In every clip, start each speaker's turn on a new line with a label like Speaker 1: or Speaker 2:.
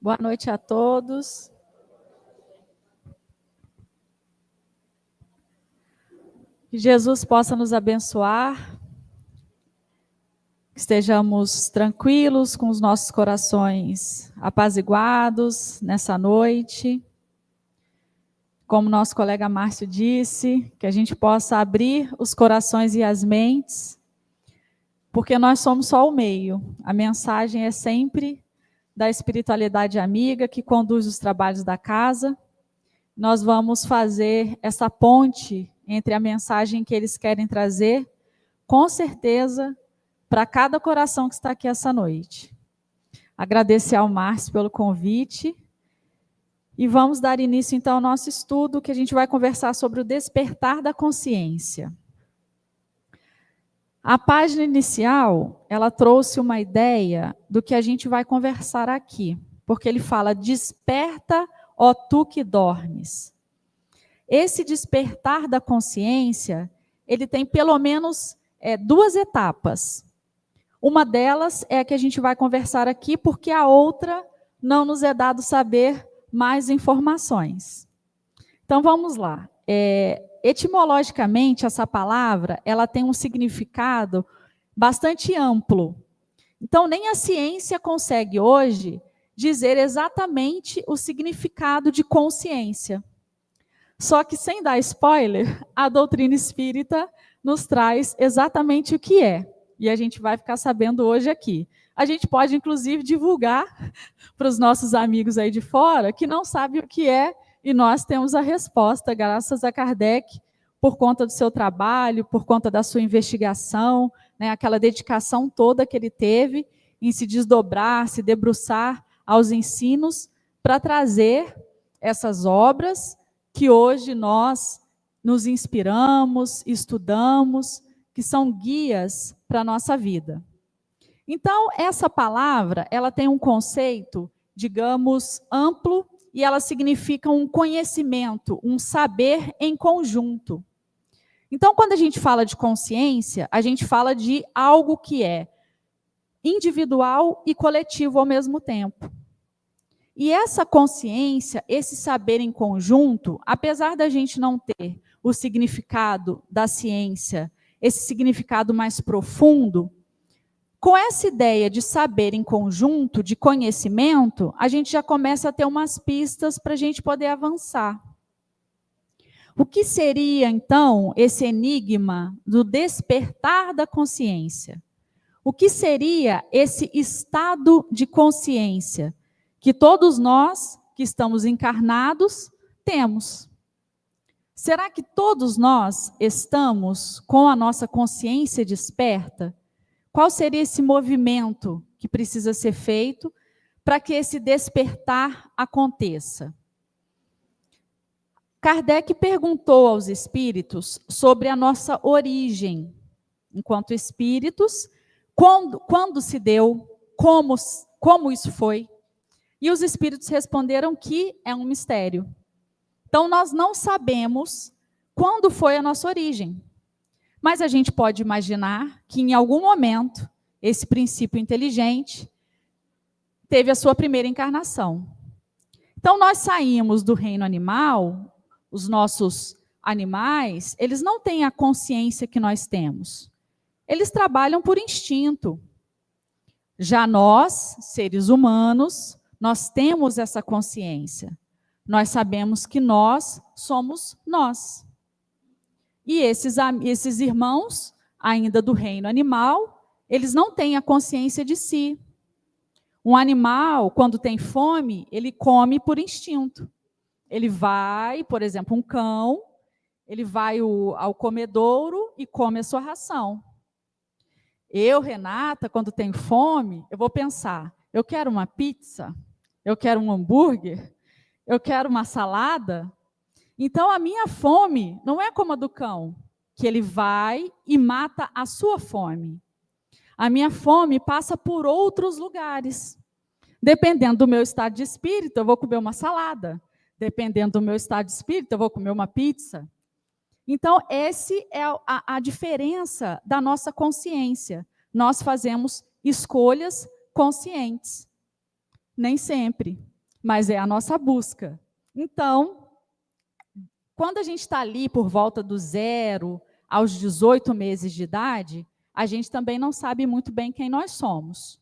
Speaker 1: Boa noite a todos. Que Jesus possa nos abençoar, que estejamos tranquilos, com os nossos corações apaziguados nessa noite. Como nosso colega Márcio disse, que a gente possa abrir os corações e as mentes, porque nós somos só o meio. A mensagem é sempre da espiritualidade amiga que conduz os trabalhos da casa. Nós vamos fazer essa ponte entre a mensagem que eles querem trazer, com certeza, para cada coração que está aqui essa noite. Agradecer ao Márcio pelo convite. E vamos dar início, então, ao nosso estudo, que a gente vai conversar sobre o despertar da consciência. A página inicial, ela trouxe uma ideia do que a gente vai conversar aqui, porque ele fala, desperta, ó tu que dormes. Esse despertar da consciência, ele tem pelo menos duas etapas. Uma delas é a que a gente vai conversar aqui, porque a outra não nos é dado saber mais informações. Então vamos lá. Etimologicamente, essa palavra, ela tem um significado bastante amplo. Então nem a ciência consegue hoje dizer exatamente o significado de consciência. Só que, sem dar spoiler, a doutrina espírita nos traz exatamente o que é. E a gente vai ficar sabendo hoje aqui. A gente pode, inclusive, divulgar para os nossos amigos aí de fora que não sabem o que é, e nós temos a resposta, graças a Kardec, por conta do seu trabalho, por conta da sua investigação, né, aquela dedicação toda que ele teve em se desdobrar, se debruçar aos ensinos, para trazer essas obras que hoje nós nos inspiramos, estudamos, que são guias para a nossa vida. Então, essa palavra, ela tem um conceito, digamos, amplo, e ela significa um conhecimento, um saber em conjunto. Então, quando a gente fala de consciência, a gente fala de algo que é individual e coletivo ao mesmo tempo. E essa consciência, esse saber em conjunto, apesar da gente não ter o significado da ciência, esse significado mais profundo, com essa ideia de saber em conjunto, de conhecimento, a gente já começa a ter umas pistas para a gente poder avançar. O que seria, então, esse enigma do despertar da consciência? O que seria esse estado de consciência que todos nós que estamos encarnados temos? Será que todos nós estamos com a nossa consciência desperta? Qual seria esse movimento que precisa ser feito para que esse despertar aconteça? Kardec perguntou aos espíritos sobre a nossa origem, enquanto espíritos, quando se deu, como isso foi. E os espíritos responderam que é um mistério. Então, nós não sabemos quando foi a nossa origem. Mas a gente pode imaginar que, em algum momento, esse princípio inteligente teve a sua primeira encarnação. Então, nós saímos do reino animal, os nossos animais, eles não têm a consciência que nós temos. Eles trabalham por instinto. Já nós, seres humanos, nós temos essa consciência. Nós sabemos que nós somos nós. E esses irmãos, ainda do reino animal, eles não têm a consciência de si. Um animal, quando tem fome, ele come por instinto. Ele vai, por exemplo, um cão, ele vai ao comedouro e come a sua ração. Eu, Renata, quando tenho fome, eu vou pensar, eu quero uma pizza, eu quero um hambúrguer, eu quero uma salada. Então, a minha fome não é como a do cão, que ele vai e mata a sua fome. A minha fome passa por outros lugares. Dependendo do meu estado de espírito, eu vou comer uma salada. Dependendo do meu estado de espírito, eu vou comer uma pizza. Então, essa é a diferença da nossa consciência. Nós fazemos escolhas conscientes. Nem sempre. mas é a nossa busca. Então, quando a gente está ali por volta do 0 aos 18 meses de idade, a gente também não sabe muito bem quem nós somos.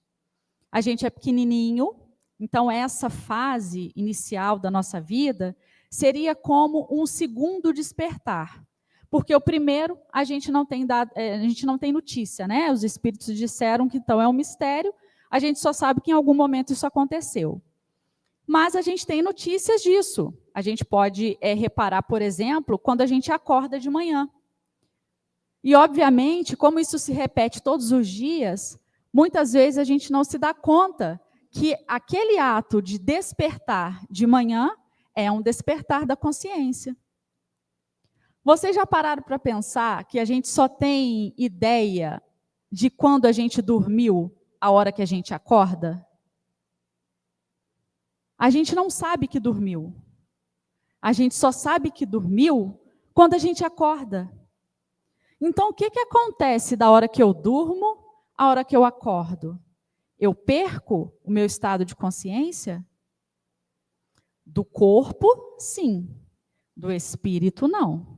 Speaker 1: A gente é pequenininho, então essa fase inicial da nossa vida seria como um segundo despertar. Porque o primeiro a gente não tem notícia, né? Os espíritos disseram que então é um mistério, a gente só sabe que em algum momento isso aconteceu. Mas a gente tem notícias disso. A gente pode reparar, por exemplo, quando a gente acorda de manhã. E, obviamente, como isso se repete todos os dias, muitas vezes a gente não se dá conta que aquele ato de despertar de manhã é um despertar da consciência. Vocês já pararam para pensar que a gente só tem ideia de quando a gente dormiu, a hora que a gente acorda? A gente não sabe que dormiu. A gente só sabe que dormiu quando a gente acorda. Então, o que acontece da hora que eu durmo à hora que eu acordo? Eu perco o meu estado de consciência? Do corpo, sim. Do espírito, não.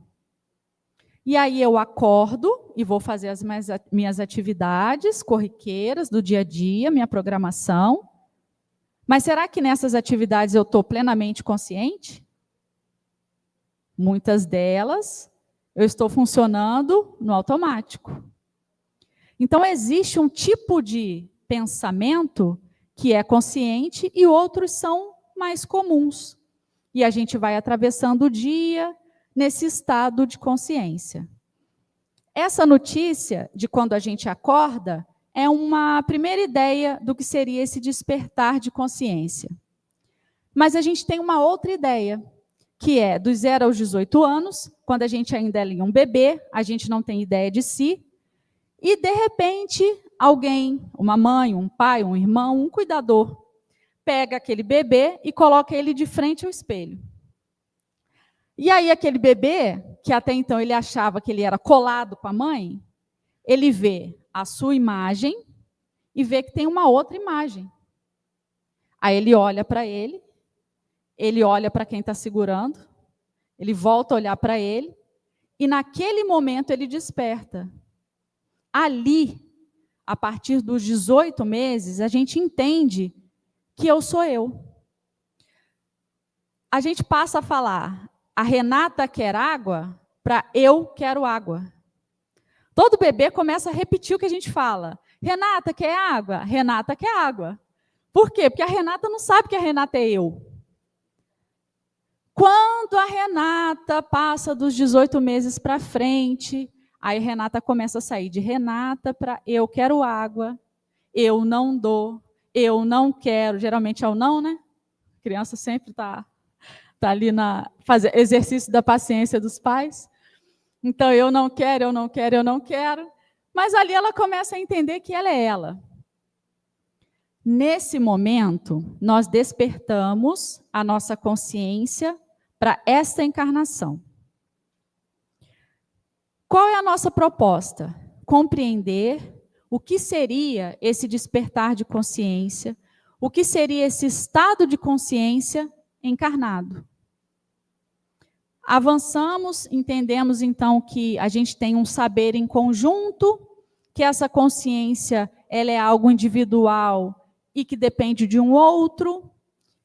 Speaker 1: E aí eu acordo e vou fazer as minhas atividades corriqueiras do dia a dia, minha programação. Mas será que nessas atividades eu estou plenamente consciente? Muitas delas eu estou funcionando no automático. Então existe um tipo de pensamento que é consciente e outros são mais comuns. E a gente vai atravessando o dia nesse estado de consciência. Essa notícia de quando a gente acorda é uma primeira ideia do que seria esse despertar de consciência. Mas a gente tem uma outra ideia, que é dos 0 aos 18 anos, quando a gente ainda é um bebê, a gente não tem ideia de si, e de repente alguém, uma mãe, um pai, um irmão, um cuidador, pega aquele bebê e coloca ele de frente ao espelho. E aí aquele bebê, que até então ele achava que ele era colado com a mãe, ele vê a sua imagem e vê que tem uma outra imagem. Aí ele olha para ele olha para quem está segurando, ele volta a olhar para ele, e naquele momento ele desperta. Ali, a partir dos 18 meses, a gente entende que eu sou eu. A gente passa a falar, a Renata quer água, para eu quero água. Todo bebê começa a repetir o que a gente fala. Renata quer água? Renata quer água. Por quê? Porque a Renata não sabe que a Renata é eu. Quando a Renata passa dos 18 meses para frente, aí Renata começa a sair de Renata para eu quero água, eu não dou, eu não quero. Geralmente é o não, né? A criança sempre está ali fazer exercício da paciência dos pais. Então, eu não quero, eu não quero, eu não quero. Mas ali ela começa a entender que ela é ela. Nesse momento, nós despertamos a nossa consciência para esta encarnação. Qual é a nossa proposta? Compreender o que seria esse despertar de consciência, o que seria esse estado de consciência encarnado. Avançamos, entendemos então que a gente tem um saber em conjunto, que essa consciência ela é algo individual e que depende de um outro.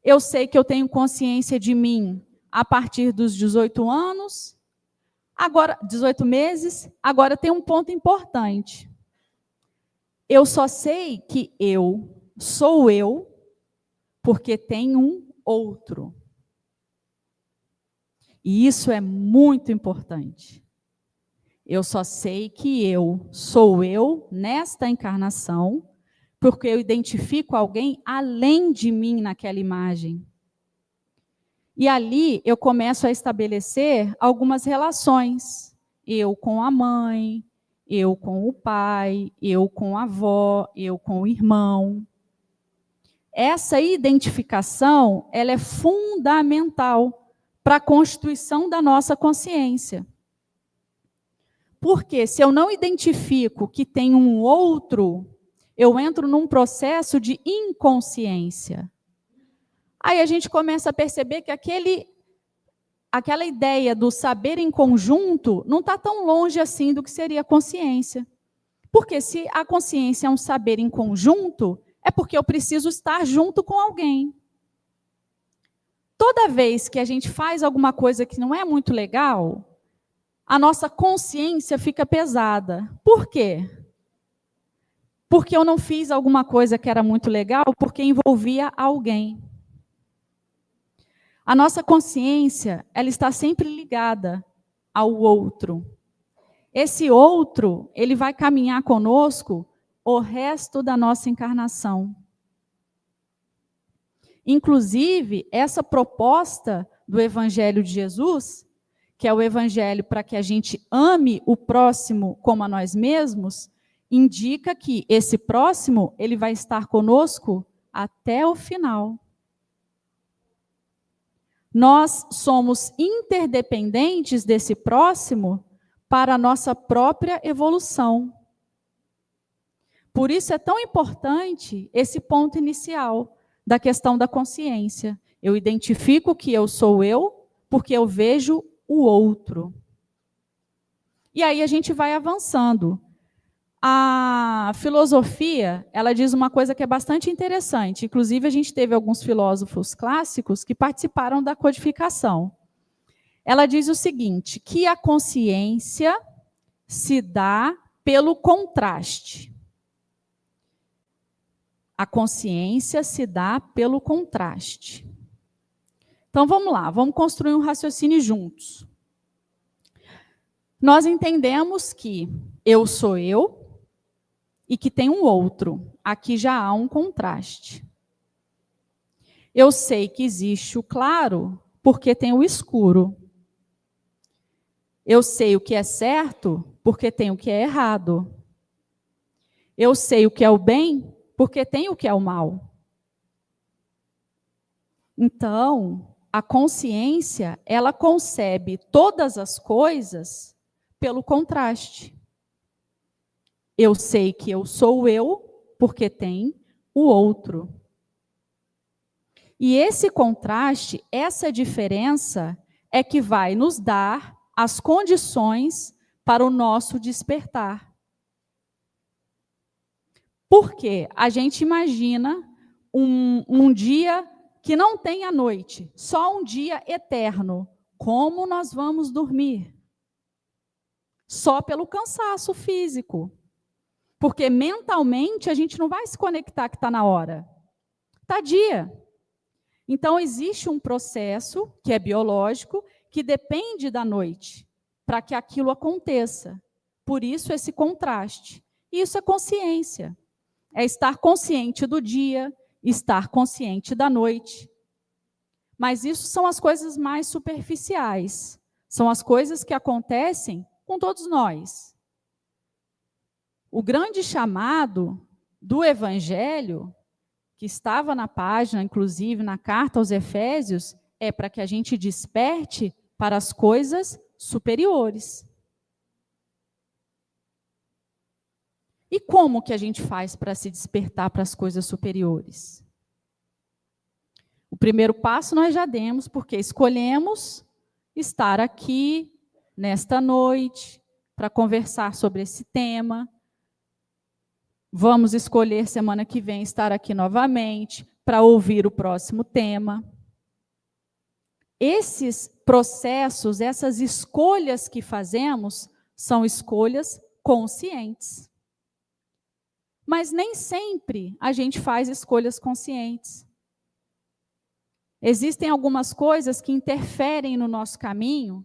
Speaker 1: Eu sei que eu tenho consciência de mim a partir dos 18 anos, agora 18 meses, agora tem um ponto importante. Eu só sei que eu sou eu porque tem um outro. E isso é muito importante. Eu só sei que eu sou eu nesta encarnação, porque eu identifico alguém além de mim naquela imagem. E ali eu começo a estabelecer algumas relações. Eu com a mãe, eu com o pai, eu com a avó, eu com o irmão. Essa identificação, ela é fundamental para a constituição da nossa consciência. Porque se eu não identifico que tem um outro, eu entro num processo de inconsciência. Aí a gente começa a perceber que aquela ideia do saber em conjunto não está tão longe assim do que seria a consciência. Porque se a consciência é um saber em conjunto, é porque eu preciso estar junto com alguém. Toda vez que a gente faz alguma coisa que não é muito legal, a nossa consciência fica pesada. Por quê? Porque eu não fiz alguma coisa que era muito legal, porque envolvia alguém. A nossa consciência, ela está sempre ligada ao outro. Esse outro, ele vai caminhar conosco o resto da nossa encarnação. Inclusive, essa proposta do Evangelho de Jesus, que é o Evangelho para que a gente ame o próximo como a nós mesmos, indica que esse próximo, ele vai estar conosco até o final. Nós somos interdependentes desse próximo para a nossa própria evolução. Por isso é tão importante esse ponto inicial da questão da consciência. Eu identifico que eu sou eu, porque eu vejo o outro. E aí a gente vai avançando. A filosofia, ela diz uma coisa que é bastante interessante. Inclusive, a gente teve alguns filósofos clássicos que participaram da codificação. Ela diz o seguinte, que a consciência se dá pelo contraste. A consciência se dá pelo contraste. Então, vamos lá, vamos construir um raciocínio juntos. Nós entendemos que eu sou eu, e que tem um outro. Aqui já há um contraste. Eu sei que existe o claro, porque tem o escuro. Eu sei o que é certo, porque tem o que é errado. Eu sei o que é o bem, porque tem o que é o mal. Então, a consciência, ela concebe todas as coisas pelo contraste. Eu sei que eu sou eu, porque tem o outro. E esse contraste, essa diferença, é que vai nos dar as condições para o nosso despertar. Porque a gente imagina um dia que não tem a noite, só um dia eterno. Como nós vamos dormir? Só pelo cansaço físico. Porque mentalmente a gente não vai se conectar que está na hora. Está dia. Então existe um processo que é biológico, que depende da noite, para que aquilo aconteça. Por isso esse contraste. Isso é consciência. É estar consciente do dia, estar consciente da noite. Mas isso são as coisas mais superficiais. São as coisas que acontecem com todos nós. O grande chamado do Evangelho, que estava na página, inclusive na carta aos Efésios, é para que a gente desperte para as coisas superiores. E como que a gente faz para se despertar para as coisas superiores? O primeiro passo nós já demos, porque escolhemos estar aqui nesta noite para conversar sobre esse tema. Vamos escolher semana que vem estar aqui novamente para ouvir o próximo tema. Esses processos, essas escolhas que fazemos, são escolhas conscientes. Mas nem sempre a gente faz escolhas conscientes. Existem algumas coisas que interferem no nosso caminho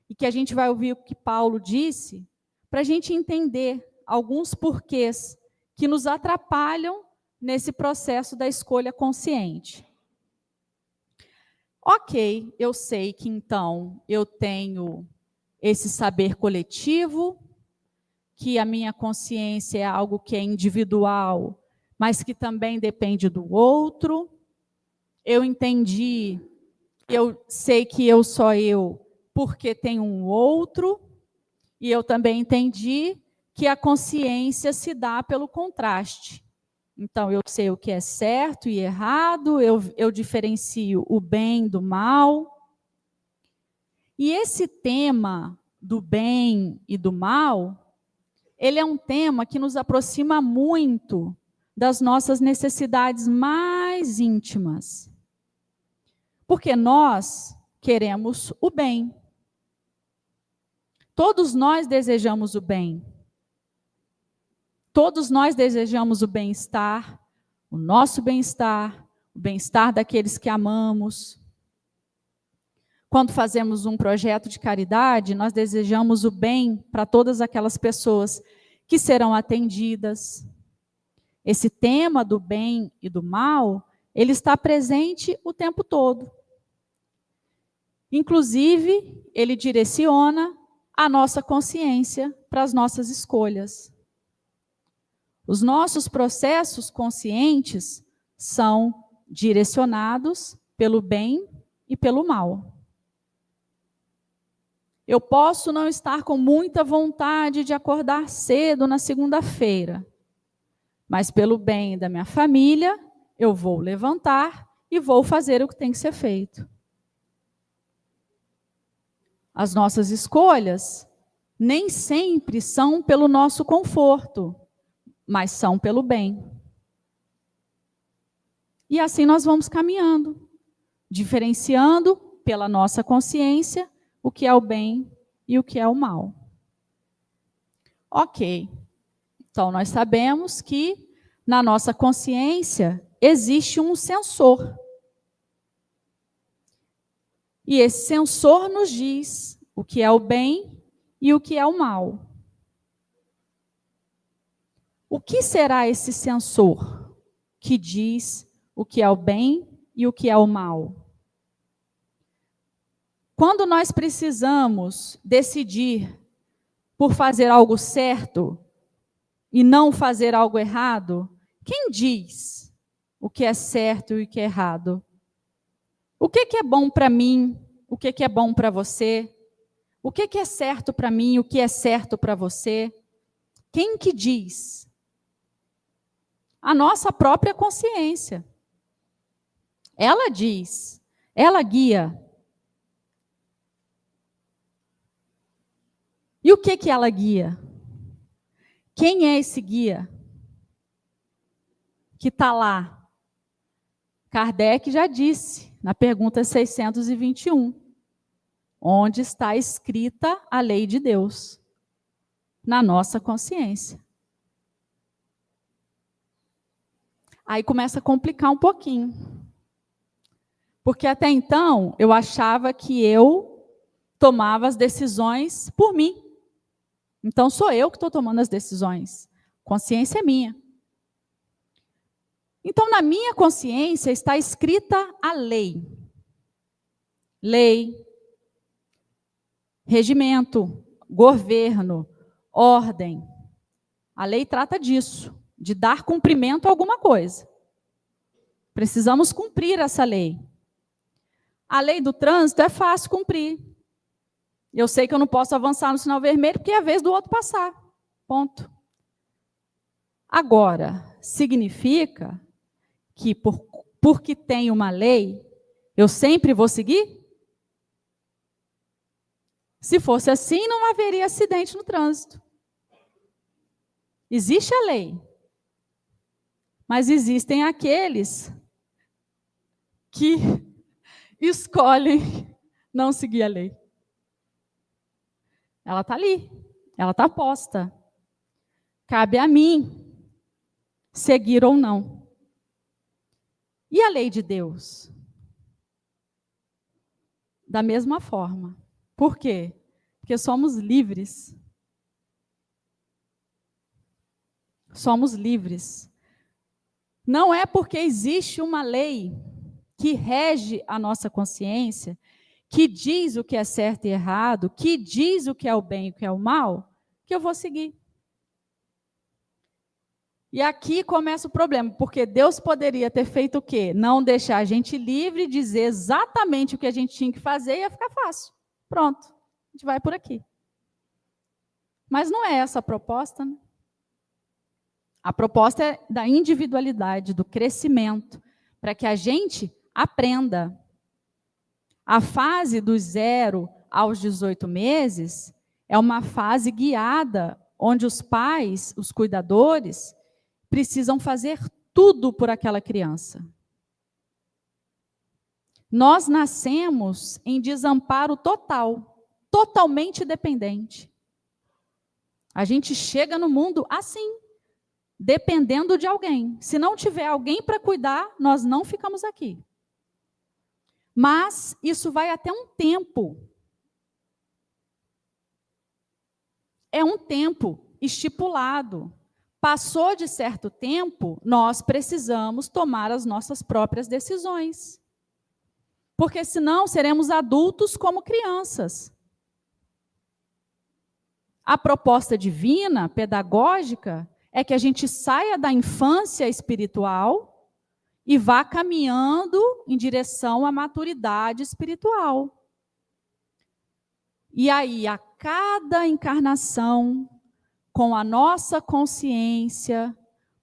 Speaker 1: e que a gente vai ouvir o que Paulo disse, para a gente entender alguns porquês que nos atrapalham nesse processo da escolha consciente. Ok, eu sei que então eu tenho esse saber coletivo, que a minha consciência é algo que é individual, mas que também depende do outro. Eu entendi, eu sei que eu sou eu porque tem um outro, e eu também entendi que a consciência se dá pelo contraste. Então, eu sei o que é certo e errado, eu diferencio o bem do mal. E esse tema do bem e do mal, ele é um tema que nos aproxima muito das nossas necessidades mais íntimas. Porque nós queremos o bem. Todos nós desejamos o bem. Todos nós desejamos o bem-estar, o nosso bem-estar, o bem-estar daqueles que amamos. Quando fazemos um projeto de caridade, nós desejamos o bem para todas aquelas pessoas que serão atendidas. Esse tema do bem e do mal, ele está presente o tempo todo. Inclusive, ele direciona a nossa consciência para as nossas escolhas. Os nossos processos conscientes são direcionados pelo bem e pelo mal. Eu posso não estar com muita vontade de acordar cedo na segunda-feira, mas pelo bem da minha família, eu vou levantar e vou fazer o que tem que ser feito. As nossas escolhas nem sempre são pelo nosso conforto, mas são pelo bem. E assim nós vamos caminhando, diferenciando pela nossa consciência o que é o bem e o que é o mal. Ok. Então, nós sabemos que na nossa consciência existe um sensor. E esse sensor nos diz o que é o bem e o que é o mal. O que será esse sensor que diz o que é o bem e o que é o mal? Quando nós precisamos decidir por fazer algo certo e não fazer algo errado, quem diz o que é certo e o que é errado? O que é bom para mim? O que é bom para você? O que é certo para mim? O que é certo para você? Quem que diz? A nossa própria consciência. Ela diz, ela guia. E o que ela guia? Quem é esse guia que está lá? Kardec já disse, na pergunta 621, onde está escrita a lei de Deus? Na nossa consciência. Aí começa a complicar um pouquinho. Porque até então, eu achava que eu tomava as decisões por mim. Então, sou eu que estou tomando as decisões. Consciência é minha. Então, na minha consciência está escrita a lei. Lei, regimento, governo, ordem. A lei trata disso, de dar cumprimento a alguma coisa. Precisamos cumprir essa lei. A lei do trânsito é fácil cumprir. Eu sei que eu não posso avançar no sinal vermelho porque é a vez do outro passar. Ponto. Agora, significa que porque tem uma lei, eu sempre vou seguir? Se fosse assim, não haveria acidente no trânsito. Existe a lei. Mas existem aqueles que escolhem não seguir a lei. Ela está ali, ela está posta. Cabe a mim seguir ou não. E a lei de Deus? Da mesma forma. Por quê? Porque somos livres. Somos livres. Não é porque existe uma lei que rege a nossa consciência, que diz o que é certo e errado, que diz o que é o bem e o que é o mal, que eu vou seguir. E aqui começa o problema, porque Deus poderia ter feito o quê? Não deixar a gente livre, dizer exatamente o que a gente tinha que fazer e ia ficar fácil. Pronto, a gente vai por aqui. Mas não é essa a proposta, né? A proposta é da individualidade, do crescimento, para que a gente aprenda. A fase dos 0 aos 18 meses é uma fase guiada, onde os pais, os cuidadores, precisam fazer tudo por aquela criança. Nós nascemos em desamparo total, totalmente dependente. A gente chega no mundo assim, dependendo de alguém. Se não tiver alguém para cuidar, nós não ficamos aqui. Mas isso vai até um tempo. É um tempo estipulado. Passou de certo tempo, nós precisamos tomar as nossas próprias decisões. Porque senão seremos adultos como crianças. A proposta divina, pedagógica, é que a gente saia da infância espiritual e vá caminhando em direção à maturidade espiritual. E aí, a cada encarnação, com a nossa consciência,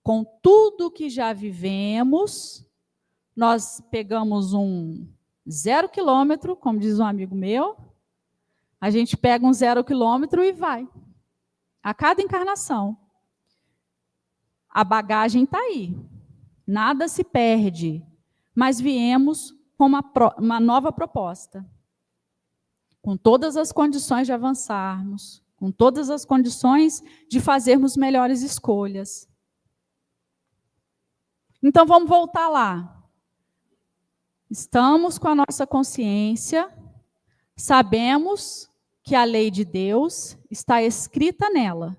Speaker 1: com tudo que já vivemos, nós pegamos um 0 quilômetro, como diz um amigo meu, a gente pega um 0 quilômetro e vai. A cada encarnação. A bagagem está aí. Nada se perde. Mas viemos com uma nova proposta. Com todas as condições de avançarmos, com todas as condições de fazermos melhores escolhas. Então, vamos voltar lá. Estamos com a nossa consciência, sabemos que a lei de Deus está escrita nela.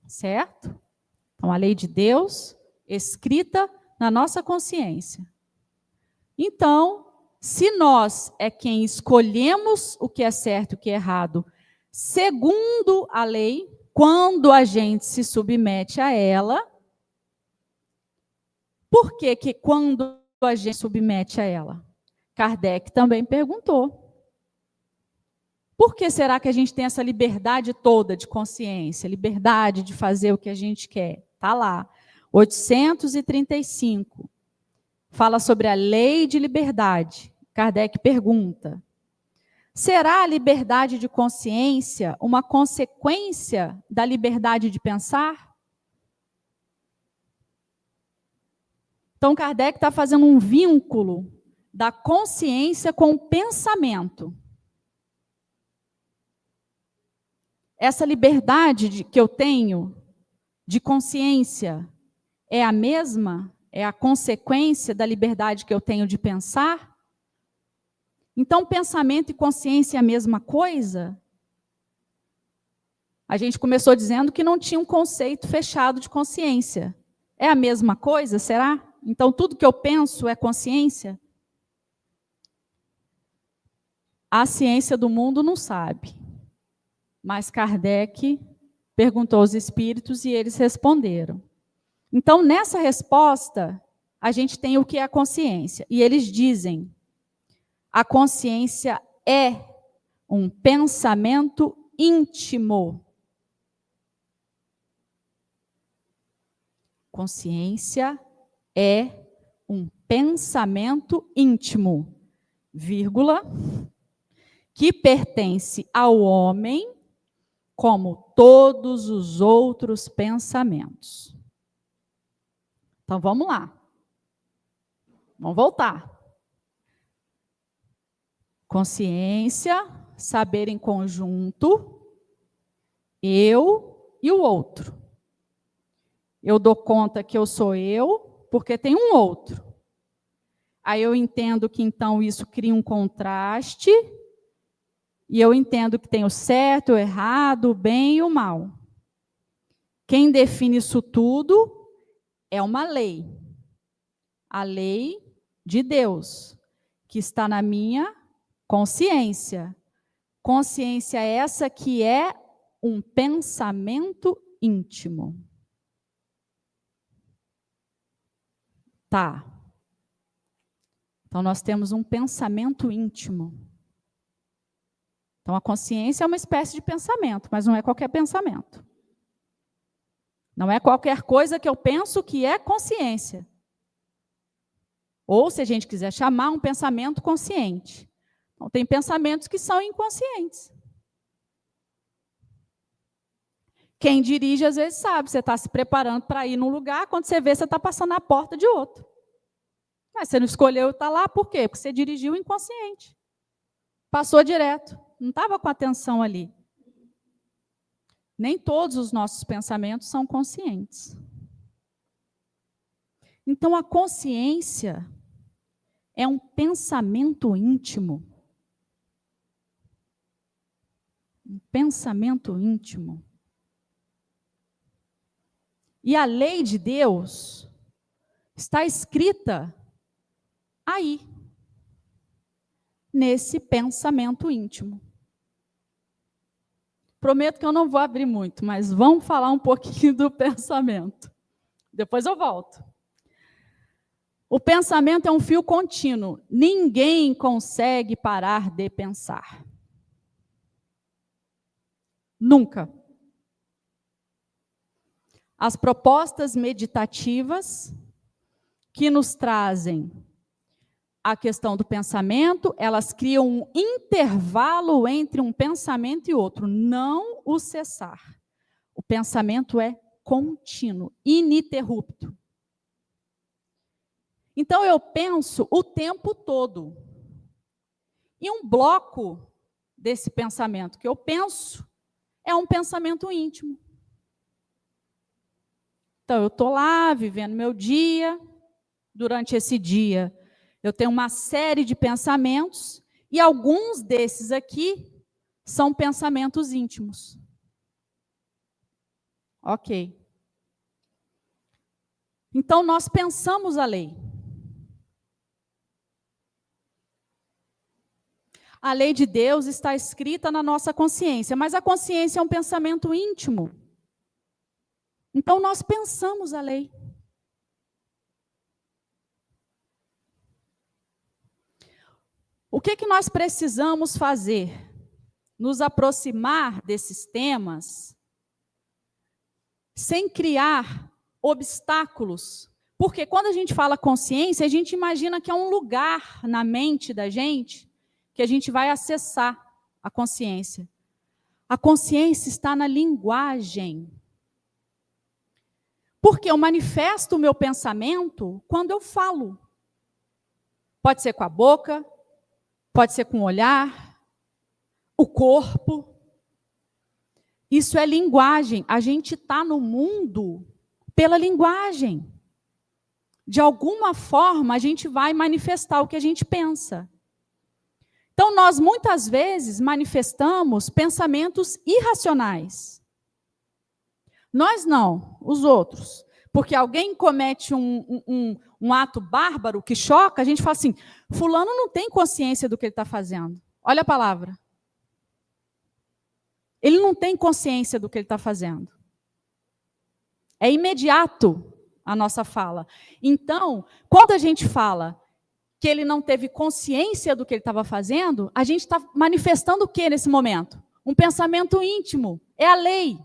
Speaker 1: Certo? Então, a lei de Deus escrita na nossa consciência. Então, se nós é quem escolhemos o que é certo e o que é errado, segundo a lei, quando a gente se submete a ela, por que quando a gente se submete a ela? Kardec também perguntou. Por que será que a gente tem essa liberdade toda de consciência, liberdade de fazer o que a gente quer? Está lá, 835. Fala sobre a lei de liberdade. Kardec pergunta: será a liberdade de consciência uma consequência da liberdade de pensar? Então, Kardec está fazendo um vínculo da consciência com o pensamento. Essa liberdade que eu tenho de consciência é a mesma? É a consequência da liberdade que eu tenho de pensar? Então, pensamento e consciência é a mesma coisa? A gente começou dizendo que não tinha um conceito fechado de consciência. É a mesma coisa, será? Então, tudo que eu penso é consciência? A ciência do mundo não sabe. Mas Kardec perguntou aos espíritos e eles responderam. Então, nessa resposta, a gente tem o que é a consciência. E eles dizem: a consciência é um pensamento íntimo. Consciência é um pensamento íntimo, vírgula, que pertence ao homem como todos os outros pensamentos. Então, vamos lá. Vamos voltar. Consciência, saber em conjunto, eu e o outro. Eu dou conta que eu sou eu, porque tem um outro. Aí eu entendo que, então, isso cria um contraste, e eu entendo que tem o certo, o errado, o bem e o mal. Quem define isso tudo é uma lei. A lei de Deus, que está na minha consciência. Consciência essa que é um pensamento íntimo. Tá. Então, nós temos um pensamento íntimo. Então, a consciência é uma espécie de pensamento, mas não é qualquer pensamento. Não é qualquer coisa que eu penso que é consciência. Ou, se a gente quiser chamar, um pensamento consciente. Então, tem pensamentos que são inconscientes. Quem dirige, às vezes, sabe. Você está se preparando para ir num lugar, quando você vê, você está passando na porta de outro. Mas você não escolheu estar lá, por quê? Porque você dirigiu inconsciente. Passou direto. Não estava com atenção ali. Nem todos os nossos pensamentos são conscientes. Então, a consciência é um pensamento íntimo. Um pensamento íntimo. E a lei de Deus está escrita aí, nesse pensamento íntimo. Prometo que eu não vou abrir muito, mas vamos falar um pouquinho do pensamento. Depois eu volto. O pensamento é um fio contínuo. Ninguém consegue parar de pensar. Nunca. As propostas meditativas que nos trazem a questão do pensamento, elas criam um intervalo entre um pensamento e outro, não o cessar. O pensamento é contínuo, ininterrupto. Então, eu penso o tempo todo. E um bloco desse pensamento que eu penso é um pensamento íntimo. Então, eu estou lá, vivendo meu dia. Durante esse dia, eu tenho uma série de pensamentos, e alguns desses aqui são pensamentos íntimos. Ok. Então, nós pensamos a lei. A lei de Deus está escrita na nossa consciência, mas a consciência é um pensamento íntimo. Então, nós pensamos a lei. O que nós precisamos fazer? Nos aproximar desses temas sem criar obstáculos. Porque quando a gente fala consciência, a gente imagina que é um lugar na mente da gente que a gente vai acessar a consciência. A consciência está na linguagem. Porque eu manifesto o meu pensamento quando eu falo. Pode ser com a boca, pode ser com o olhar, o corpo. Isso é linguagem. A gente está no mundo pela linguagem. De alguma forma, a gente vai manifestar o que a gente pensa. Então, nós muitas vezes manifestamos pensamentos irracionais. Nós não, os outros. Porque alguém comete um ato bárbaro que choca, a gente fala assim, fulano não tem consciência do que ele está fazendo. Olha a palavra. Ele não tem consciência do que ele está fazendo. É imediato a nossa fala. Então, quando a gente fala que ele não teve consciência do que ele estava fazendo, a gente está manifestando o que nesse momento? Um pensamento íntimo. É a lei.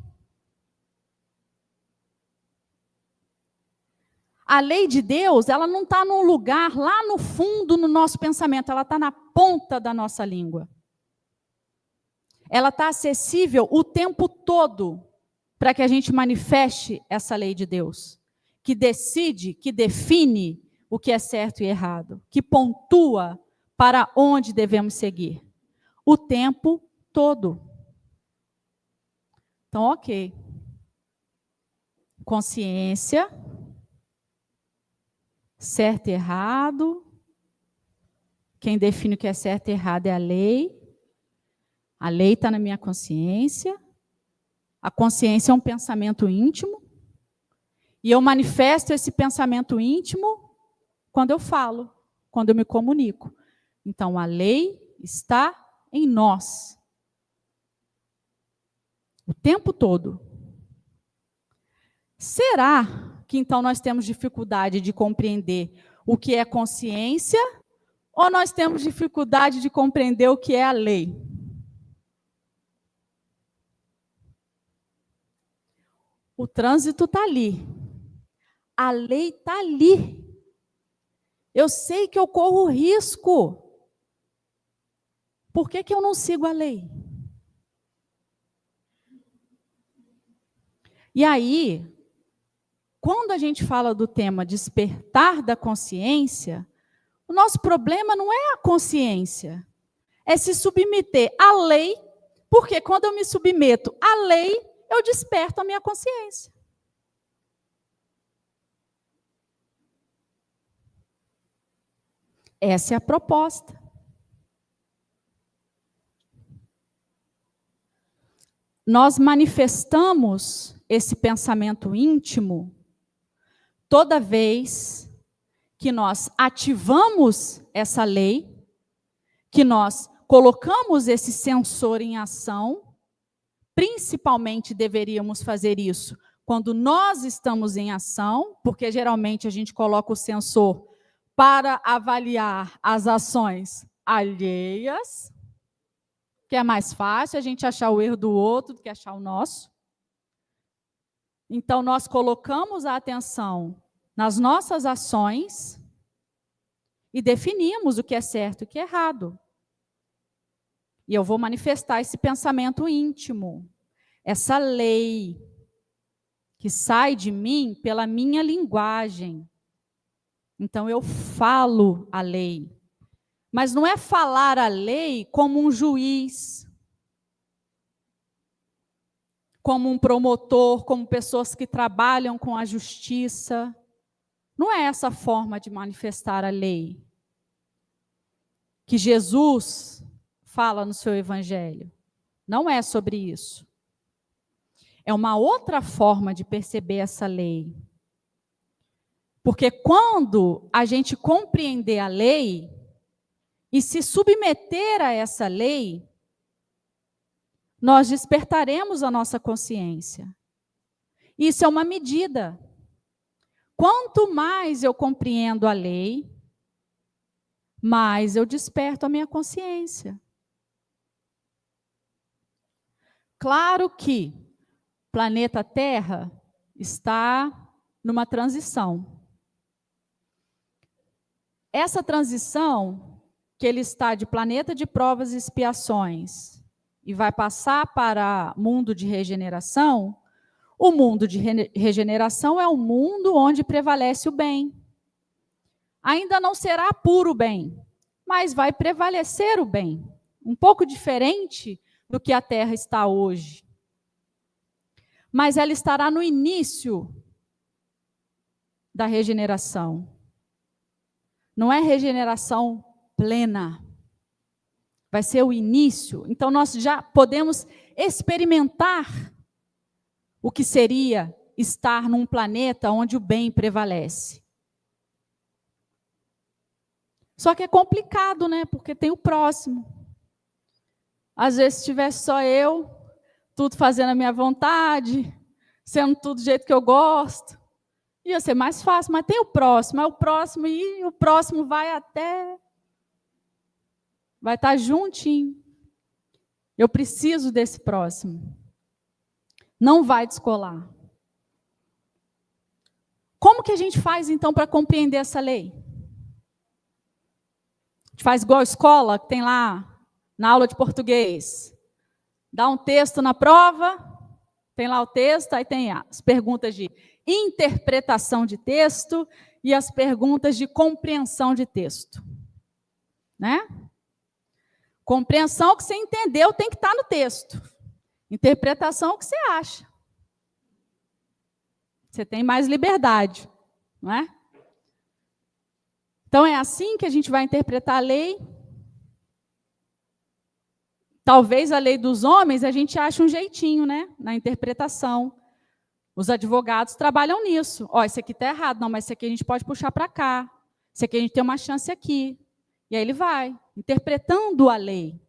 Speaker 1: A lei de Deus, ela não está num lugar lá no fundo no nosso pensamento, ela está na ponta da nossa língua. Ela está acessível o tempo todo para que a gente manifeste essa lei de Deus, que decide, que define o que é certo e errado, que pontua para onde devemos seguir. O tempo todo. Então, ok. Consciência. Certo e errado. Quem define o que é certo e errado é a lei. A lei está na minha consciência. A consciência é um pensamento íntimo. E eu manifesto esse pensamento íntimo quando eu falo, quando eu me comunico. Então, a lei está em nós. O tempo todo. Será que então nós temos dificuldade de compreender o que é consciência, ou nós temos dificuldade de compreender o que é a lei? O trânsito está ali. A lei está ali. Eu sei que eu corro risco. Por que eu não sigo a lei? E aí, quando a gente fala do tema despertar da consciência, o nosso problema não é a consciência, é se submeter à lei, porque quando eu me submeto à lei, eu desperto a minha consciência. Essa é a proposta. Nós manifestamos esse pensamento íntimo toda vez que nós ativamos essa lei, que nós colocamos esse sensor em ação. Principalmente deveríamos fazer isso quando nós estamos em ação, porque geralmente a gente coloca o sensor para avaliar as ações alheias, que é mais fácil a gente achar o erro do outro do que achar o nosso. Então, nós colocamos a atenção nas nossas ações e definimos o que é certo e o que é errado. E eu vou manifestar esse pensamento íntimo, essa lei que sai de mim pela minha linguagem. Então, eu falo a lei. Mas não é falar a lei como um juiz, como um promotor, como pessoas que trabalham com a justiça. Não é essa forma de manifestar a lei que Jesus fala no seu evangelho. Não é sobre isso. É uma outra forma de perceber essa lei. Porque quando a gente compreender a lei e se submeter a essa lei, nós despertaremos a nossa consciência. Isso é uma medida. Quanto mais eu compreendo a lei, mais eu desperto a minha consciência. Claro que o planeta Terra está numa transição. Essa transição, que ele está de planeta de provas e expiações e vai passar para mundo de regeneração, o mundo de regeneração é um mundo onde prevalece o bem. Ainda não será puro bem, mas vai prevalecer o bem. Um pouco diferente do que a Terra está hoje. Mas ela estará no início da regeneração. Não é regeneração plena. Vai ser o início. Então, nós já podemos experimentar o que seria estar num planeta onde o bem prevalece. Só que é complicado, né? Porque tem o próximo. Às vezes, se tivesse só eu, tudo fazendo a minha vontade, sendo tudo do jeito que eu gosto, ia ser mais fácil. Mas tem o próximo, e o próximo vai estar juntinho. Eu preciso desse próximo. Não vai descolar. Como que a gente faz, então, para compreender essa lei? A gente faz igual a escola, que tem lá, na aula de português. Dá um texto na prova, tem lá o texto, aí tem as perguntas de interpretação de texto e as perguntas de compreensão de texto. Né? Compreensão, que você entendeu, tem que estar no texto. Interpretação, o que você acha. Você tem mais liberdade, não é? Então, é assim que a gente vai interpretar a lei. Talvez a lei dos homens, a gente ache um jeitinho, né? Na interpretação. Os advogados trabalham nisso. Ó, esse aqui está errado. Não, mas esse aqui a gente pode puxar para cá. Esse aqui a gente tem uma chance aqui. E aí ele vai, interpretando a lei.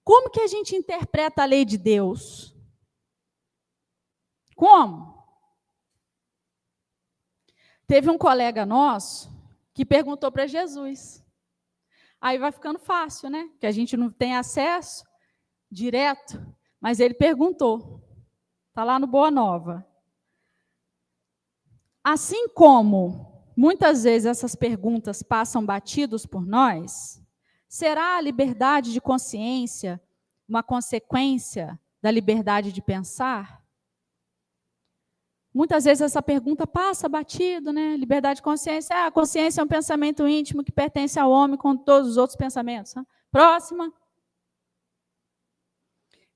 Speaker 1: Como que a gente interpreta a lei de Deus? Como? Teve um colega nosso que perguntou para Jesus. Aí vai ficando fácil, né? Que a gente não tem acesso direto, mas ele perguntou. Está lá no Boa Nova. Assim como muitas vezes essas perguntas passam batidos por nós, será a liberdade de consciência uma consequência da liberdade de pensar? Muitas vezes essa pergunta passa batido, né? Liberdade de consciência. A consciência é um pensamento íntimo que pertence ao homem com todos os outros pensamentos. Né? Próxima.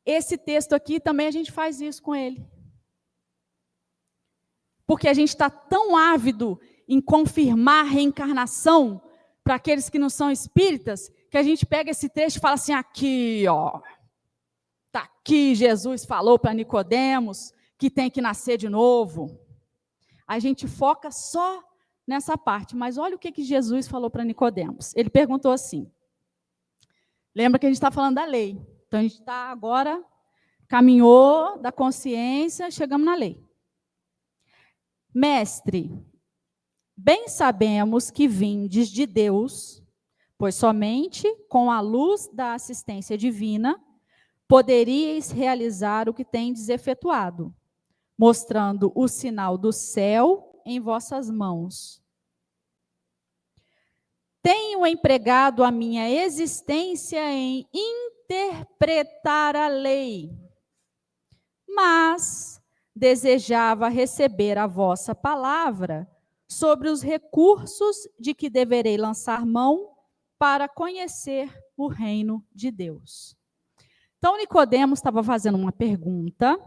Speaker 1: Esse texto aqui também a gente faz isso com ele. Porque a gente está tão ávido em confirmar a reencarnação para aqueles que não são espíritas, que a gente pega esse trecho e fala assim, aqui, ó. Está aqui, Jesus falou para Nicodemos que tem que nascer de novo. A gente foca só nessa parte. Mas olha o que Jesus falou para Nicodemos. Ele perguntou assim. Lembra que a gente está falando da lei. Então, a gente está agora, caminhou da consciência, chegamos na lei. Mestre, bem sabemos que vindes de Deus, pois somente com a luz da assistência divina poderíeis realizar o que tendes efetuado, mostrando o sinal do céu em vossas mãos. Tenho empregado a minha existência em interpretar a lei, mas desejava receber a vossa palavra sobre os recursos de que deverei lançar mão para conhecer o reino de Deus. Então, Nicodemos estava fazendo uma pergunta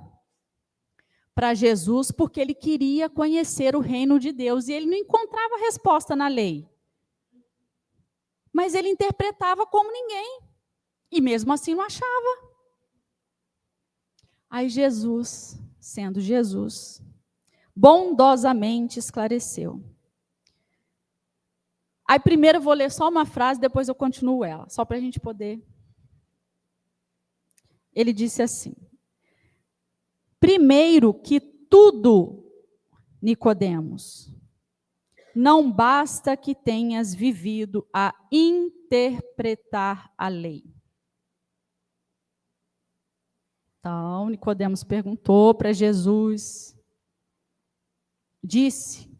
Speaker 1: para Jesus, porque ele queria conhecer o reino de Deus, e ele não encontrava resposta na lei. Mas ele interpretava como ninguém, e mesmo assim não achava. Aí Jesus, sendo Jesus, bondosamente esclareceu. Aí primeiro eu vou ler só uma frase, depois eu continuo ela, só para a gente poder... Ele disse assim, primeiro que tudo, Nicodemos, não basta que tenhas vivido a interpretar a lei. Então, Nicodemos perguntou para Jesus, disse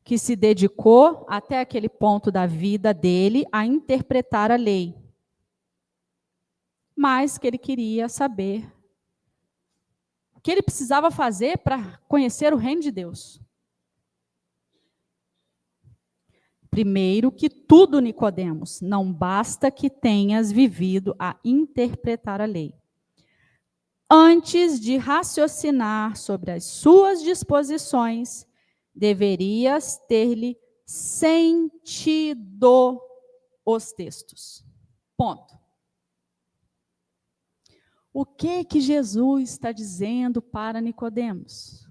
Speaker 1: que se dedicou até aquele ponto da vida dele a interpretar a lei, mas que ele queria saber o que ele precisava fazer para conhecer o reino de Deus. Primeiro que tudo, Nicodemos, não basta que tenhas vivido a interpretar a lei. Antes de raciocinar sobre as suas disposições, deverias ter-lhe sentido os textos. Ponto. O que Jesus está dizendo para Nicodemos?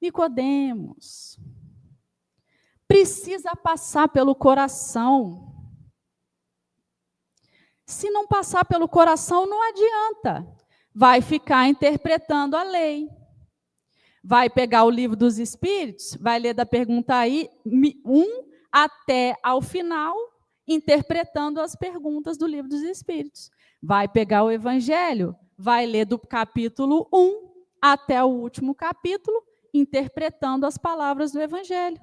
Speaker 1: Nicodemos, precisa passar pelo coração. Se não passar pelo coração, não adianta. Vai ficar interpretando a lei. Vai pegar o livro dos Espíritos, vai ler da pergunta aí 1 até ao final, interpretando as perguntas do livro dos Espíritos. Vai pegar o Evangelho, vai ler do capítulo 1 até o último capítulo, interpretando as palavras do Evangelho.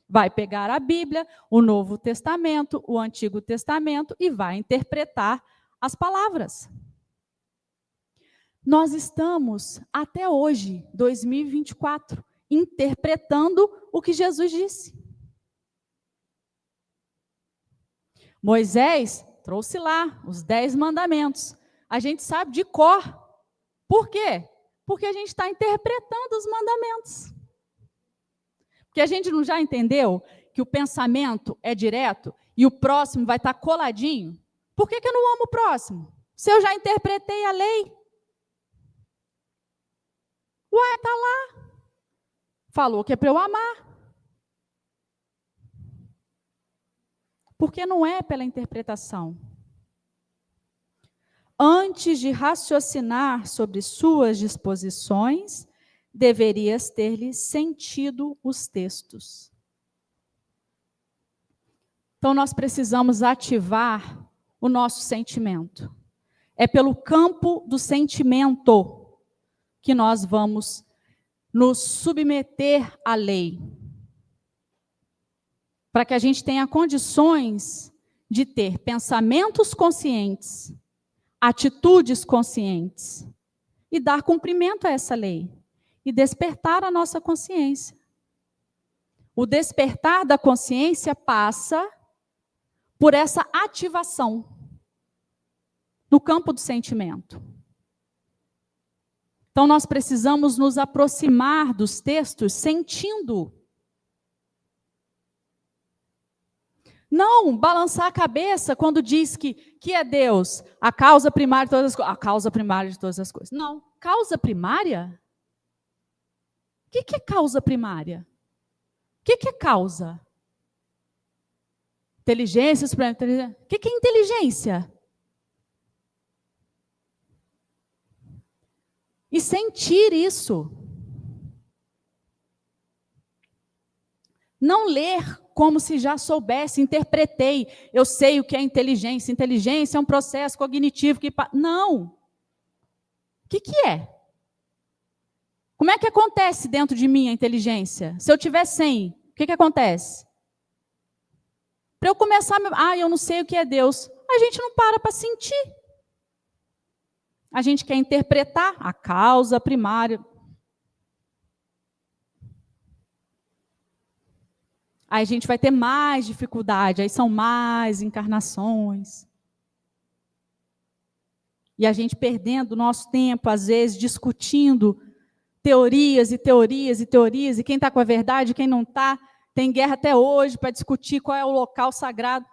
Speaker 1: Vai pegar a Bíblia, o Novo Testamento, o Antigo Testamento e vai interpretar as palavras. Nós estamos, até hoje, 2024, interpretando o que Jesus disse. Moisés trouxe lá os 10 mandamentos. A gente sabe de cor. Por quê? Porque a gente está interpretando os mandamentos. Porque a gente não já entendeu que o pensamento é direto e o próximo vai estar coladinho? Por que eu não amo o próximo? Se eu já interpretei a lei. Ué, está lá. Falou que é para eu amar. Porque não é pela interpretação. Antes de raciocinar sobre suas disposições, deverias ter-lhe sentido os textos. Então, nós precisamos ativar o nosso sentimento. É pelo campo do sentimento que nós vamos nos submeter à lei, para que a gente tenha condições de ter pensamentos conscientes, atitudes conscientes, e dar cumprimento a essa lei, e despertar a nossa consciência. O despertar da consciência passa por essa ativação no campo do sentimento. Então, nós precisamos nos aproximar dos textos sentindo. Não balançar a cabeça quando diz que é Deus, a causa primária de todas as coisas. A causa primária de todas as coisas. Não. Causa primária? O que é causa primária? O que é causa? Inteligência, suprema inteligência. O que é inteligência? E sentir isso. Não ler como se já soubesse, interpretei, eu sei o que é inteligência. Inteligência é um processo cognitivo que... Não. O que é? Como é que acontece dentro de mim a inteligência? Se eu tiver 100, o que acontece? Para eu começar... eu não sei o que é Deus. A gente não para sentir. A gente quer interpretar a causa primária. Aí a gente vai ter mais dificuldade, aí são mais encarnações. E a gente perdendo o nosso tempo, às vezes, discutindo teorias e teorias e teorias, e quem está com a verdade, quem não está. Tem guerra até hoje para discutir qual é o local sagrado.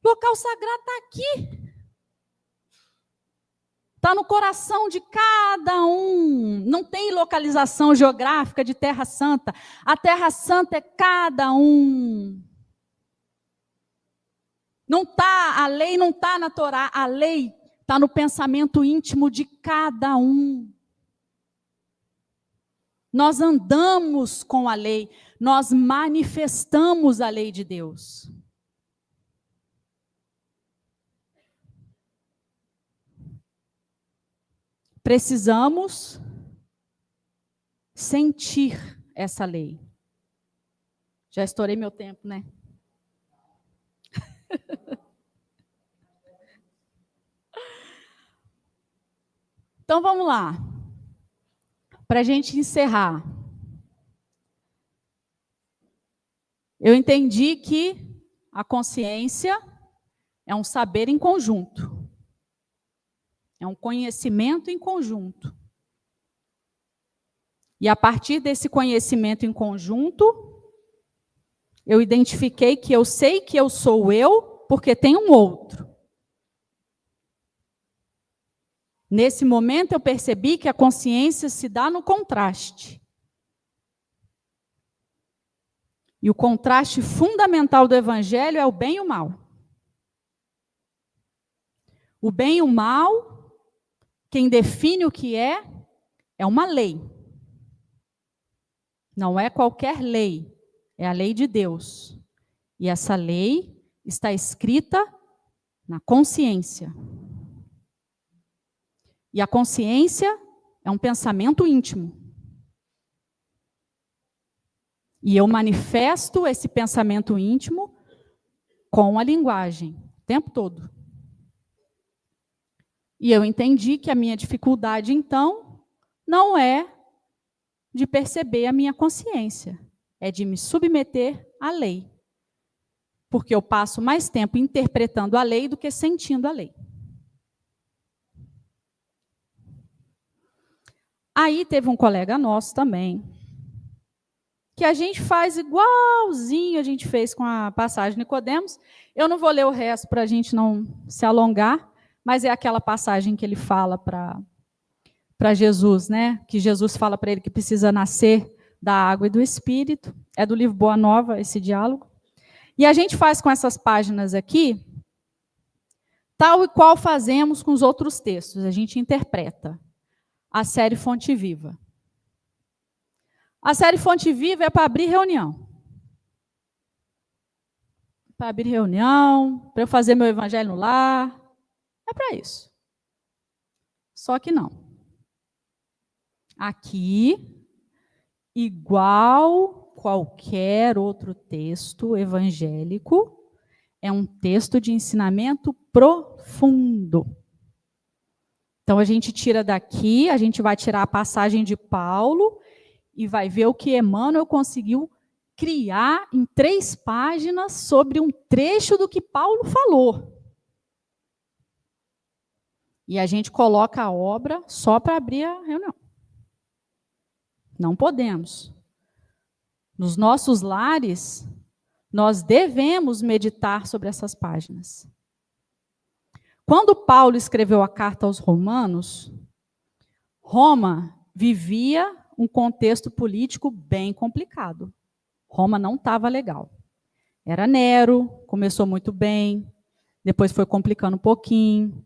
Speaker 1: O local sagrado está aqui. Está no coração de cada um. Não tem localização geográfica de Terra Santa. A Terra Santa é cada um. A lei não está na Torá. A lei está no pensamento íntimo de cada um. Nós andamos com a lei. Nós manifestamos a lei de Deus. Precisamos sentir essa lei. Já estourei meu tempo, né? Então, vamos lá. Para a gente encerrar. Eu entendi que a consciência é um saber em conjunto. É um conhecimento em conjunto. E a partir desse conhecimento em conjunto, eu identifiquei que eu sei que eu sou eu, porque tem um outro. Nesse momento eu percebi que a consciência se dá no contraste. E o contraste fundamental do Evangelho é o bem e o mal. O bem e o mal, quem define o que é uma lei. Não é qualquer lei, é a lei de Deus. E essa lei está escrita na consciência. E a consciência é um pensamento íntimo. E eu manifesto esse pensamento íntimo com a linguagem, o tempo todo. E eu entendi que a minha dificuldade, então, não é de perceber a minha consciência, é de me submeter à lei. Porque eu passo mais tempo interpretando a lei do que sentindo a lei. Aí teve um colega nosso também, que a gente faz igualzinho a gente fez com a passagem de Nicodemos. Eu não vou ler o resto para a gente não se alongar, mas é aquela passagem que ele fala para Jesus, né? Que Jesus fala para ele que precisa nascer da água e do Espírito. É do livro Boa Nova, esse diálogo. E a gente faz com essas páginas aqui, tal e qual fazemos com os outros textos. A gente interpreta a série Fonte Viva. A série Fonte Viva é para abrir reunião. Para abrir reunião, para eu fazer meu evangelho no lar. É para isso. Só que não. Aqui, igual qualquer outro texto evangélico, é um texto de ensinamento profundo. Então, a gente tira daqui, a gente vai tirar a passagem de Paulo e vai ver o que Emmanuel conseguiu criar em 3 páginas sobre um trecho do que Paulo falou. E a gente coloca a obra só para abrir a reunião. Não podemos. Nos nossos lares, nós devemos meditar sobre essas páginas. Quando Paulo escreveu a carta aos Romanos, Roma vivia um contexto político bem complicado. Roma não estava legal. Era Nero, começou muito bem, depois foi complicando um pouquinho,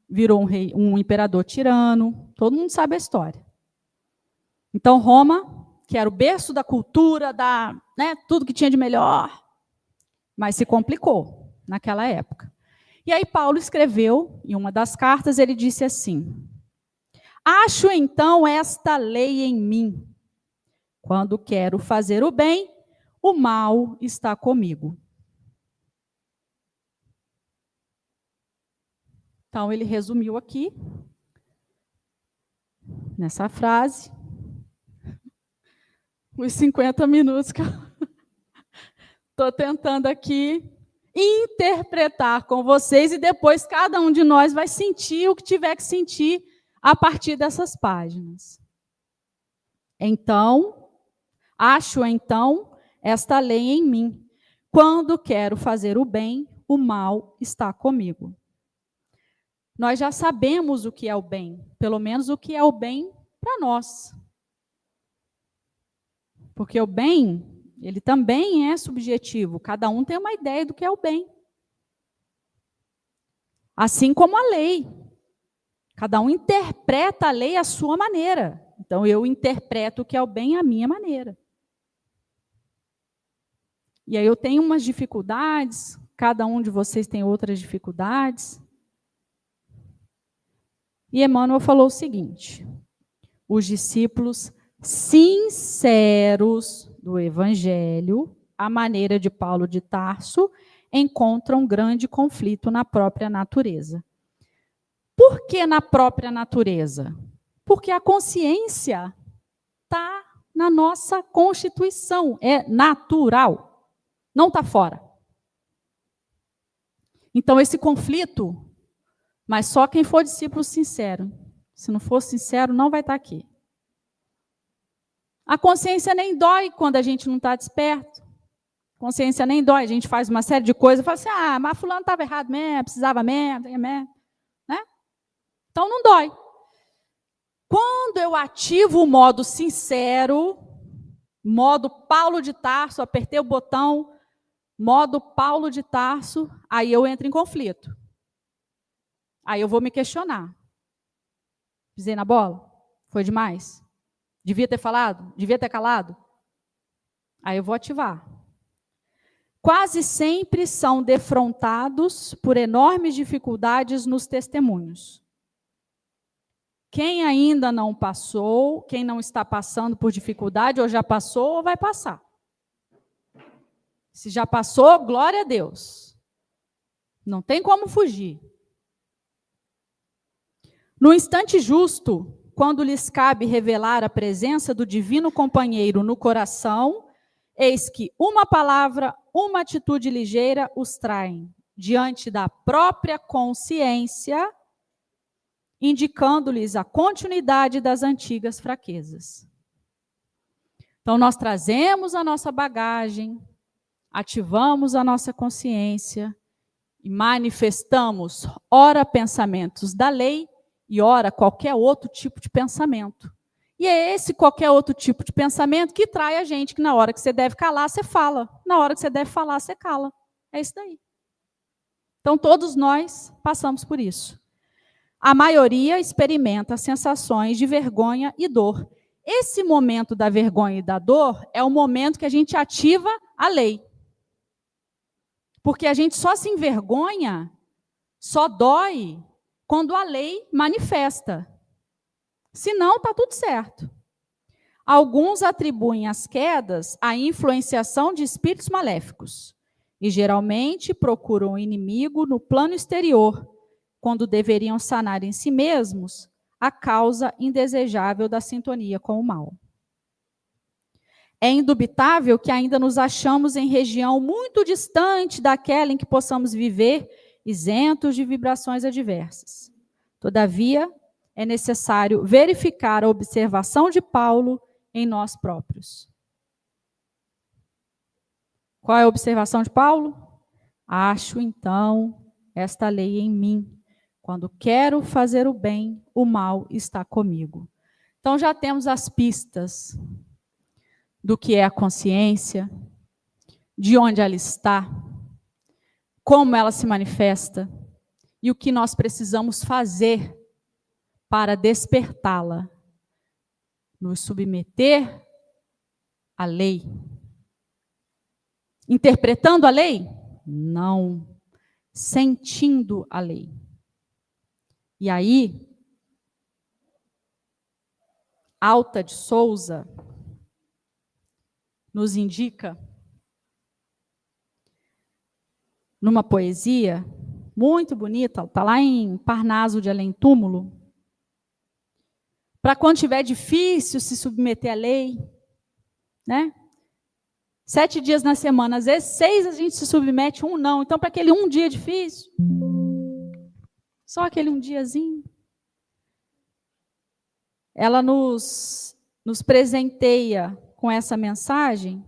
Speaker 1: virou um imperador tirano, todo mundo sabe a história. Então, Roma, que era o berço da cultura, tudo que tinha de melhor, mas se complicou naquela época. E aí Paulo escreveu, em uma das cartas, ele disse assim: acho então esta lei em mim. Quando quero fazer o bem, o mal está comigo. Então, ele resumiu aqui, nessa frase, os 50 minutos que eu estou tentando aqui interpretar com vocês, e depois cada um de nós vai sentir o que tiver que sentir a partir dessas páginas. Então, acho então esta lei em mim. Quando quero fazer o bem, o mal está comigo. Nós já sabemos o que é o bem, pelo menos o que é o bem para nós. Porque o bem, ele também é subjetivo, cada um tem uma ideia do que é o bem. Assim como a lei. Cada um interpreta a lei à sua maneira. Então, eu interpreto o que é o bem à minha maneira. E aí eu tenho umas dificuldades, cada um de vocês tem outras dificuldades. E Emmanuel falou o seguinte: os discípulos sinceros do Evangelho, à maneira de Paulo de Tarso, encontram grande conflito na própria natureza. Por que na própria natureza? Porque a consciência está na nossa constituição, é natural, não está fora. Então, esse conflito, mas só quem for discípulo sincero. Se não for sincero, não vai estar aqui. A consciência nem dói quando a gente não está desperto. A consciência nem dói, a gente faz uma série de coisas e fala assim, mas fulano estava errado mesmo, precisava mesmo, né? Então não dói. Quando eu ativo o modo sincero, modo Paulo de Tarso, apertei o botão, modo Paulo de Tarso, aí eu entro em conflito. Aí eu vou me questionar. Pisei na bola? Foi demais? Devia ter falado? Devia ter calado? Aí eu vou ativar. Quase sempre são defrontados por enormes dificuldades nos testemunhos. Quem ainda não passou, quem não está passando por dificuldade, ou já passou, ou vai passar. Se já passou, glória a Deus. Não tem como fugir. No instante justo, quando lhes cabe revelar a presença do divino companheiro no coração, eis que uma palavra, uma atitude ligeira os traem diante da própria consciência, indicando-lhes a continuidade das antigas fraquezas. Então, nós trazemos a nossa bagagem, ativamos a nossa consciência e manifestamos, ora, pensamentos da lei e ora, qualquer outro tipo de pensamento. E é esse qualquer outro tipo de pensamento que trai a gente, que na hora que você deve calar, você fala. Na hora que você deve falar, você cala. É isso daí. Então, todos nós passamos por isso. A maioria experimenta sensações de vergonha e dor. Esse momento da vergonha e da dor é o momento que a gente ativa a lei. Porque a gente só se envergonha, só dói, quando a lei manifesta. Senão, está tudo certo. Alguns atribuem as quedas à influenciação de espíritos maléficos e geralmente procuram o inimigo no plano exterior, quando deveriam sanar em si mesmos a causa indesejável da sintonia com o mal. É indubitável que ainda nos achamos em região muito distante daquela em que possamos viver isentos de vibrações adversas. Todavia, é necessário verificar a observação de Paulo em nós próprios. Qual é a observação de Paulo? Acho, então, esta lei em mim. Quando quero fazer o bem, o mal está comigo. Então, já temos as pistas do que é a consciência, de onde ela está, como ela se manifesta e o que nós precisamos fazer para despertá-la, nos submeter à lei. Interpretando a lei? Não. Sentindo a lei. E aí, Alta de Souza nos indica, numa poesia muito bonita, está lá em Parnaso de Além Túmulo, para quando tiver difícil se submeter à lei, né? 7 dias na semana, às vezes 6 a gente se submete, 1 não. Então, para aquele 1 dia difícil, só aquele 1 diazinho, ela nos presenteia com essa mensagem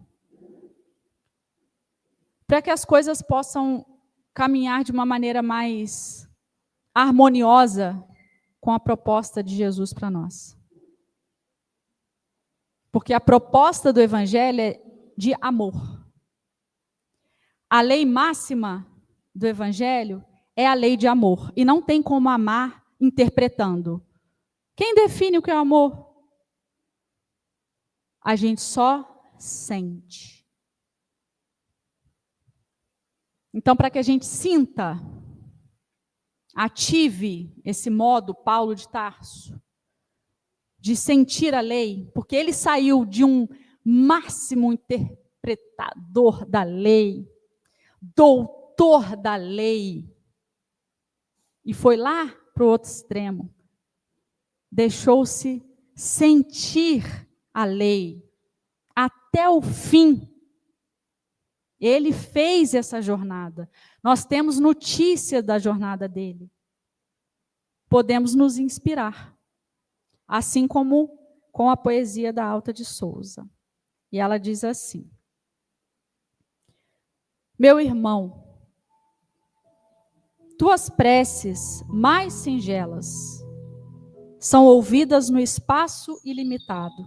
Speaker 1: para que as coisas possam caminhar de uma maneira mais harmoniosa com a proposta de Jesus para nós. Porque a proposta do Evangelho é de amor. A lei máxima do Evangelho é a lei de amor. E não tem como amar interpretando. Quem define o que é amor? A gente só sente. Então, para que a gente sinta, ative esse modo Paulo de Tarso, de sentir a lei, porque ele saiu de um máximo interpretador da lei, doutor da lei, e foi lá para o outro extremo. Deixou-se sentir a lei até o fim. Ele fez essa jornada. Nós temos notícia da jornada dele. Podemos nos inspirar. Assim como com a poesia da Alta de Souza. E ela diz assim: meu irmão, tuas preces mais singelas são ouvidas no espaço ilimitado,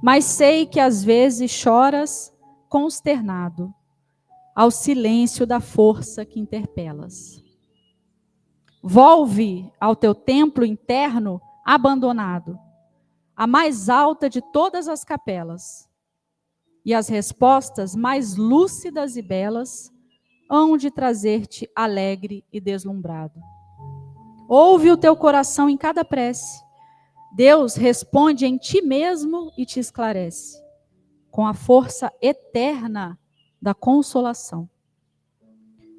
Speaker 1: mas sei que às vezes choras consternado ao silêncio da força que interpelas. Volve ao teu templo interno abandonado, a mais alta de todas as capelas, e as respostas mais lúcidas e belas hão de trazer-te alegre e deslumbrado. Ouve o teu coração em cada prece. Deus responde em ti mesmo e te esclarece, com a força eterna da consolação.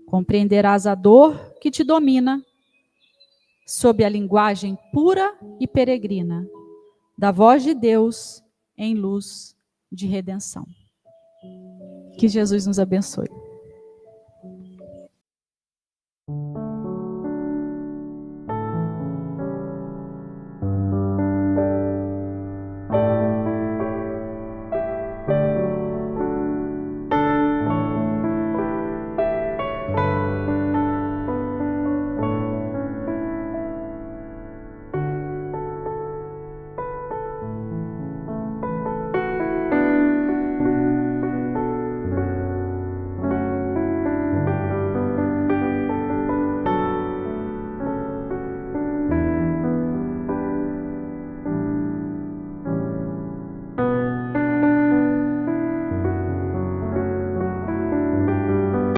Speaker 1: Compreenderás a dor que te domina, sob a linguagem pura e peregrina da voz de Deus em luz de redenção. Que Jesus nos abençoe.